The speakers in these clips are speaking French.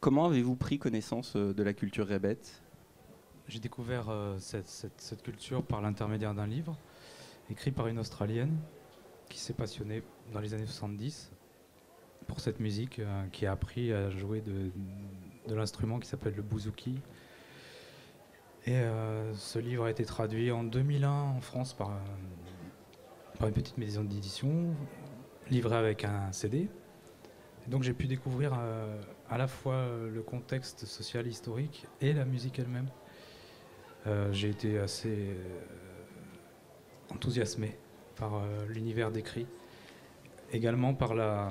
Comment avez-vous pris connaissance de la culture rébête? J'ai découvert cette culture par l'intermédiaire d'un livre écrit par une Australienne qui s'est passionnée dans les années 70 pour cette musique, qui a appris à jouer de l'instrument qui s'appelle le bouzouki. Et ce livre a été traduit en 2001 en France par une petite maison d'édition, livré avec un CD. Et donc j'ai pu découvrir à la fois le contexte social historique et la musique elle-même. J'ai été assez enthousiasmé par l'univers décrit, également par le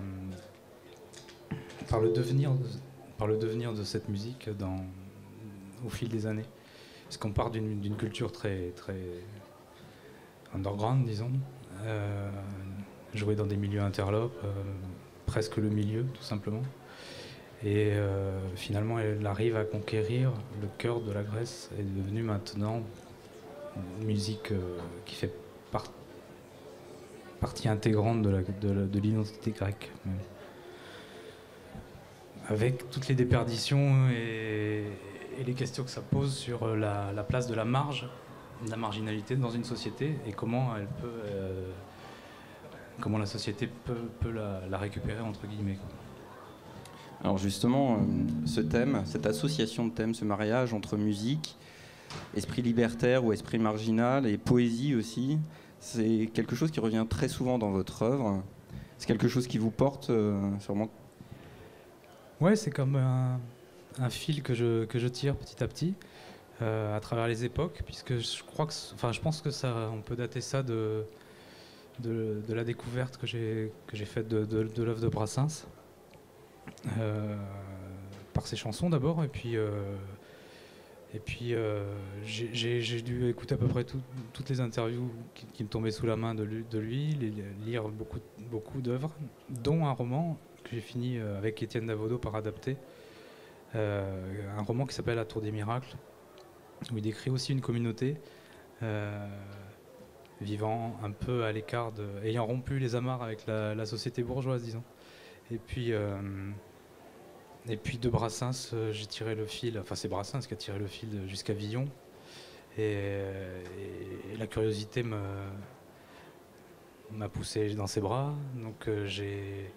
devenir de cette musique au fil des années. Parce qu'on part d'une culture très, très underground, disons, jouer dans des milieux interlopes, presque le milieu, tout simplement. Et finalement, elle arrive à conquérir le cœur de la Grèce et est devenue maintenant une musique qui fait partie intégrante de l'identité grecque. Même. Avec toutes les déperditions et les questions que ça pose sur la place de la marge, de la marginalité dans une société et comment la société peut la récupérer, entre guillemets. Alors justement, ce thème, cette association de thèmes, ce mariage entre musique, esprit libertaire ou esprit marginal et poésie aussi, c'est quelque chose qui revient très souvent dans votre œuvre. C'est quelque chose qui vous porte sûrement. Ouais, c'est comme un fil que je tire petit à petit à travers les époques, puisque je pense que ça, on peut dater ça de la découverte que j'ai faite de l'œuvre de Brassens. Par ses chansons d'abord, et puis j'ai dû écouter à peu près toutes les interviews qui me tombaient sous la main de lui, lire beaucoup d'œuvres, dont un roman que j'ai fini avec Étienne Davodo par adapter, un roman qui s'appelle La Tour des Miracles, où il décrit aussi une communauté vivant un peu à l'écart, ayant rompu les amarres avec la société bourgeoise, disons. Et puis de Brassens, j'ai tiré le fil, enfin c'est Brassens qui a tiré le fil jusqu'à Villon. Et la curiosité m'a poussé dans ses bras. Donc j'ai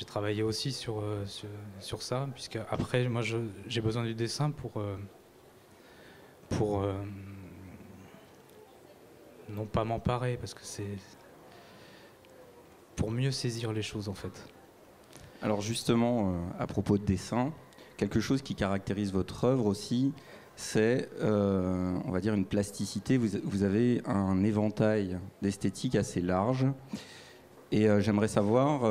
travaillé aussi sur ça, puisque après, moi j'ai besoin du dessin pour non pas m'emparer, parce que c'est pour mieux saisir les choses en fait. Alors justement, à propos de dessin, quelque chose qui caractérise votre œuvre aussi, c'est, on va dire, une plasticité. Vous avez un éventail d'esthétique assez large. Et j'aimerais savoir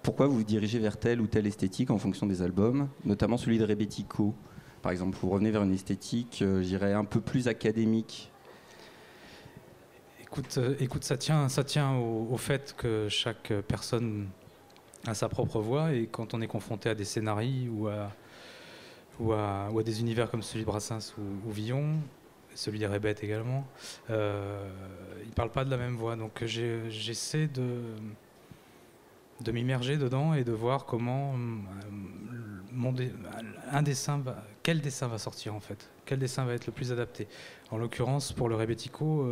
pourquoi vous vous dirigez vers telle ou telle esthétique en fonction des albums, notamment celui de Rebetiko. Par exemple, vous revenez vers une esthétique, je dirais, un peu plus académique. Écoute, ça tient au fait que chaque personne a sa propre voix, et quand on est confronté à des scénarios ou à des univers comme celui de Brassens ou Villon, celui des Rébêtes également, ils ne parlent pas de la même voix. Donc j'essaie de m'immerger dedans et de voir comment quel dessin va sortir en fait, quel dessin va être le plus adapté. En l'occurrence, pour le Rebetiko,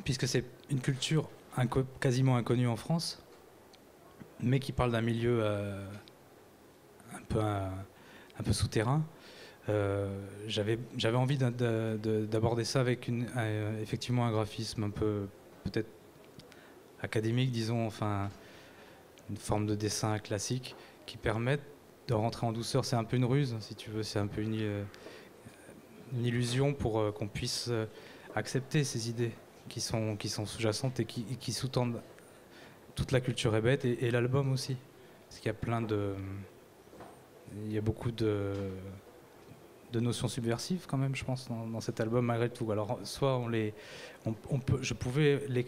puisque c'est une culture quasiment inconnue en France, mais qui parle d'un milieu un peu souterrain. J'avais envie d'aborder ça avec effectivement un graphisme un peu peut-être académique, disons, enfin une forme de dessin classique qui permette de rentrer en douceur. C'est un peu une ruse, si tu veux, c'est un peu une illusion pour qu'on puisse accepter ces idées qui sont sous-jacentes et qui sous-tendent toute la culture rébête et l'album aussi. Parce qu'il y a beaucoup de notions subversives quand même, je pense, dans cet album malgré tout. Alors soit je pouvais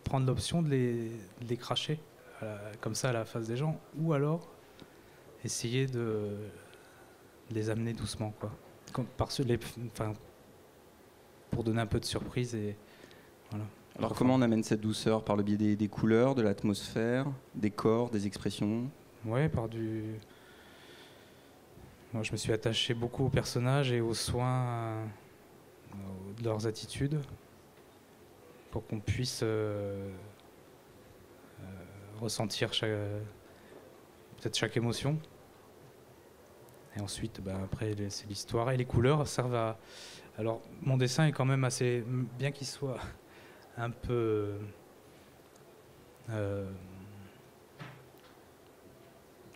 prendre l'option de les cracher comme ça à la face des gens, ou alors essayer de les amener doucement, quoi. Pour donner un peu de surprise et voilà. Alors comment on amène cette douceur? Par le biais des couleurs, de l'atmosphère, des corps, des expressions? Ouais, Moi, je me suis attaché beaucoup aux personnages et aux soins de leurs attitudes pour qu'on puisse ressentir peut-être chaque émotion. Et ensuite, après, c'est l'histoire. Et les couleurs servent à... Alors, mon dessin est quand même assez... Bien qu'il soit un peu...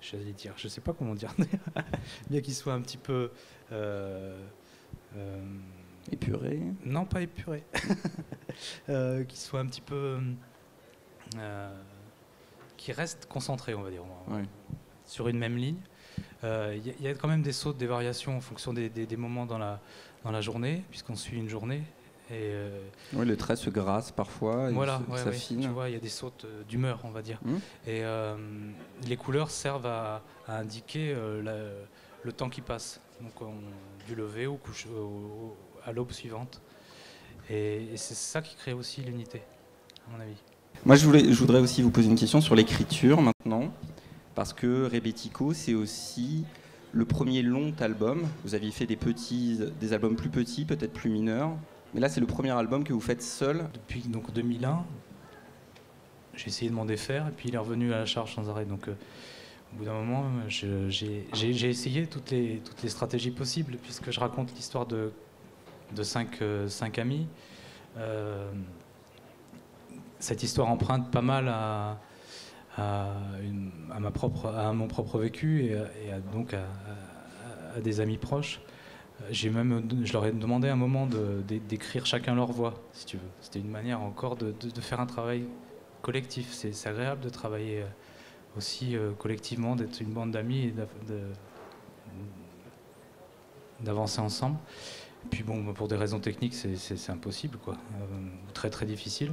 j'allais dire, je sais pas comment dire, bien qu'il soit un petit peu... Épuré? Non, pas épuré. Qu'il soit un petit peu... qui reste concentré, on va dire, Ouais. sur une même ligne. Il y a quand même des sautes, des variations en fonction des moments dans la journée, puisqu'on suit une journée. Et Oui, le trait se grasse parfois, voilà, il s'affine. tu vois, il y a des sautes d'humeur, on va dire. Et les couleurs servent à indiquer le temps qui passe, donc du lever à l'aube suivante. Et c'est ça qui crée aussi l'unité, à mon avis. Moi, je voudrais aussi vous poser une question sur l'écriture maintenant, parce que Rebetiko, c'est aussi le premier long album. Vous aviez fait des albums plus petits, peut-être plus mineurs, mais là, c'est le premier album que vous faites seul. Depuis donc 2001, j'ai essayé de m'en défaire, et puis il est revenu à la charge sans arrêt. Donc, au bout d'un moment, j'ai essayé toutes les stratégies possibles, puisque je raconte l'histoire de cinq amis. Cette histoire emprunte pas mal à mon propre vécu et donc à des amis proches. Je leur ai demandé à un moment d'écrire chacun leur voix, si tu veux. C'était une manière encore de faire un travail collectif. C'est agréable de travailler aussi collectivement, d'être une bande d'amis et d'avancer ensemble. Et puis bon, pour des raisons techniques, c'est impossible, quoi. Très très difficile.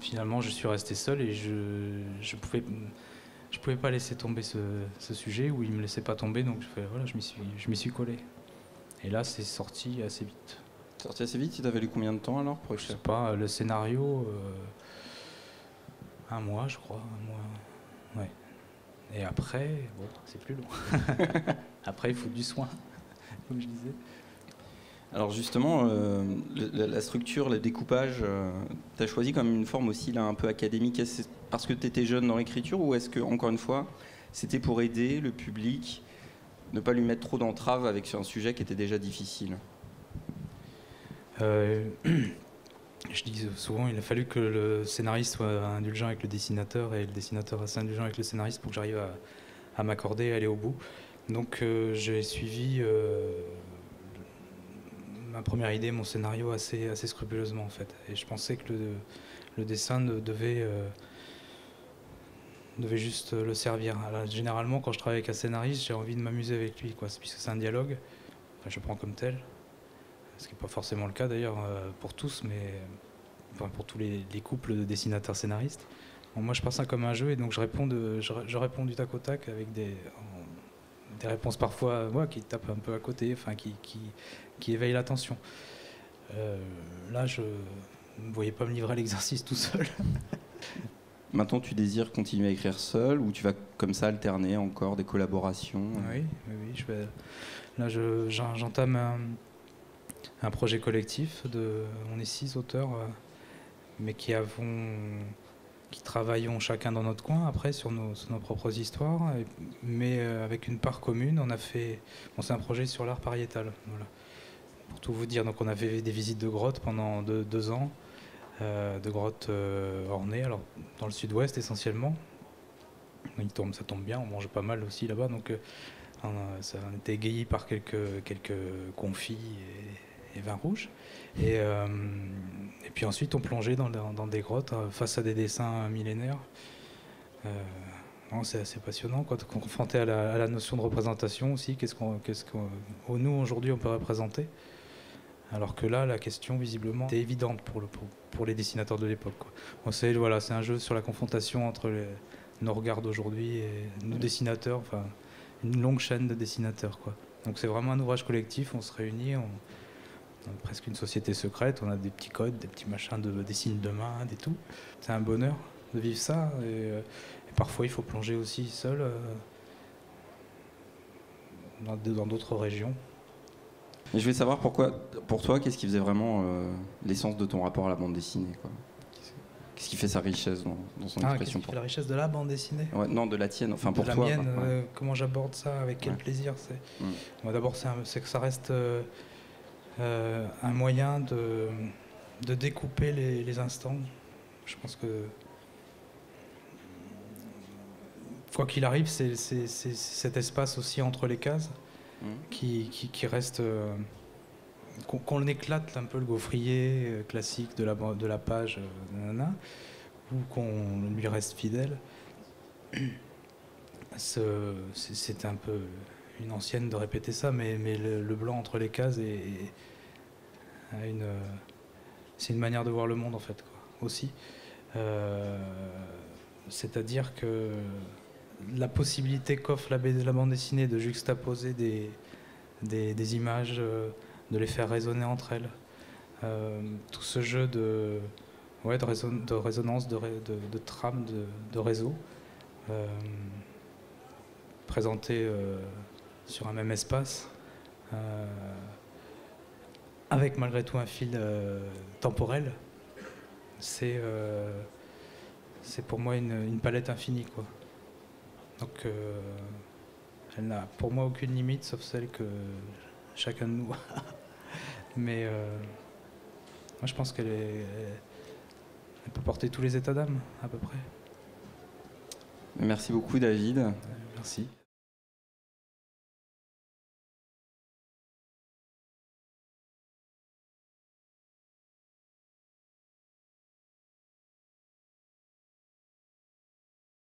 Finalement, je suis resté seul et je pouvais pas laisser tomber ce sujet où il me laissait pas tomber, donc je m'y suis collé. Et là, c'est sorti assez vite. Sorti assez vite, il t'a fallu combien de temps alors pour écrire? Je sais pas, le scénario, un mois, je crois, un mois. Ouais. Et après, bon, c'est plus long. Après, il faut du soin, comme je disais. Alors justement, la structure, le découpage, tu as choisi comme une forme aussi là, un peu académique. Est-ce parce que tu étais jeune dans l'écriture ou est-ce que, encore une fois, c'était pour aider le public, ne pas lui mettre trop d'entraves avec un sujet qui était déjà difficile? Je dis souvent, il a fallu que le scénariste soit indulgent avec le dessinateur et le dessinateur assez indulgent avec le scénariste pour que j'arrive à m'accorder et aller au bout. Donc j'ai suivi ma première idée, mon scénario assez scrupuleusement en fait. Et je pensais que le dessin devait juste le servir. Alors, généralement, quand je travaille avec un scénariste, j'ai envie de m'amuser avec lui, quoi, puisque c'est un dialogue. Enfin, je le prends comme tel. Ce qui n'est pas forcément le cas d'ailleurs pour tous, mais enfin, pour tous les couples de dessinateurs-scénaristes. Bon, moi, je prends ça comme un jeu et donc je réponds du tac au tac avec des réponses parfois qui tapent un peu à côté, enfin, qui éveillent l'attention. Là, je ne voyais pas me livrer à l'exercice tout seul. Maintenant, tu désires continuer à écrire seul ou tu vas comme ça alterner encore des collaborations? Oui. Là, j'entame un projet collectif. On est 6 auteurs, mais qui travaillons chacun dans notre coin après sur nos propres histoires, mais avec une part commune. C'est un projet sur l'art pariétal. Voilà. Pour tout vous dire, donc on a fait des visites de grottes pendant 2 ans. De grottes ornées, alors dans le sud-ouest essentiellement. Ça tombe bien, on mange pas mal aussi là-bas, donc on était égayé par quelques confits et vins rouges. Et puis ensuite on plongeait dans des grottes face à des dessins millénaires. C'est assez passionnant, quoi, confronté à la notion de représentation aussi. Qu'est-ce qu'on nous aujourd'hui on peut représenter? Alors que là, la question, visiblement, était évidente pour les dessinateurs de l'époque. Bon, c'est un jeu sur la confrontation entre nos regards d'aujourd'hui et nos dessinateurs, enfin, une longue chaîne de dessinateurs, quoi. Donc c'est vraiment un ouvrage collectif, on se réunit, presque une société secrète, on a des petits codes, des petits machins, des signes de main, des tout. C'est un bonheur de vivre ça. Et parfois, il faut plonger aussi seul dans d'autres régions. Et je voulais savoir pourquoi, pour toi, qu'est-ce qui faisait vraiment l'essence de ton rapport à la bande dessinée, quoi. Qu'est-ce qui fait sa richesse dans son expression? Qu'est-ce qui fait la richesse de la bande dessinée? Ouais, non, de la tienne, enfin pour de la toi. mienne, Ouais. comment j'aborde ça, avec quel plaisir. Moi, d'abord, c'est que ça reste un moyen de découper les instants. Je pense que quoi qu'il arrive, c'est cet espace aussi entre les cases qui reste... qu'on éclate un peu le gaufrier classique de la page, ou qu'on lui reste fidèle. C'est un peu une ancienne de répéter ça, mais le blanc entre les cases c'est une manière de voir le monde, en fait, quoi, aussi. C'est-à-dire que la possibilité qu'offre la bande dessinée de juxtaposer des images, de les faire résonner entre elles, tout ce jeu de résonance, de trame, de réseau, présenté sur un même espace, avec malgré tout un fil temporel, c'est pour moi une palette infinie, quoi. Donc elle n'a pour moi aucune limite, sauf celle que chacun de nous a. Mais moi je pense qu'elle peut porter tous les états d'âme, à peu près. Merci beaucoup, David. Merci.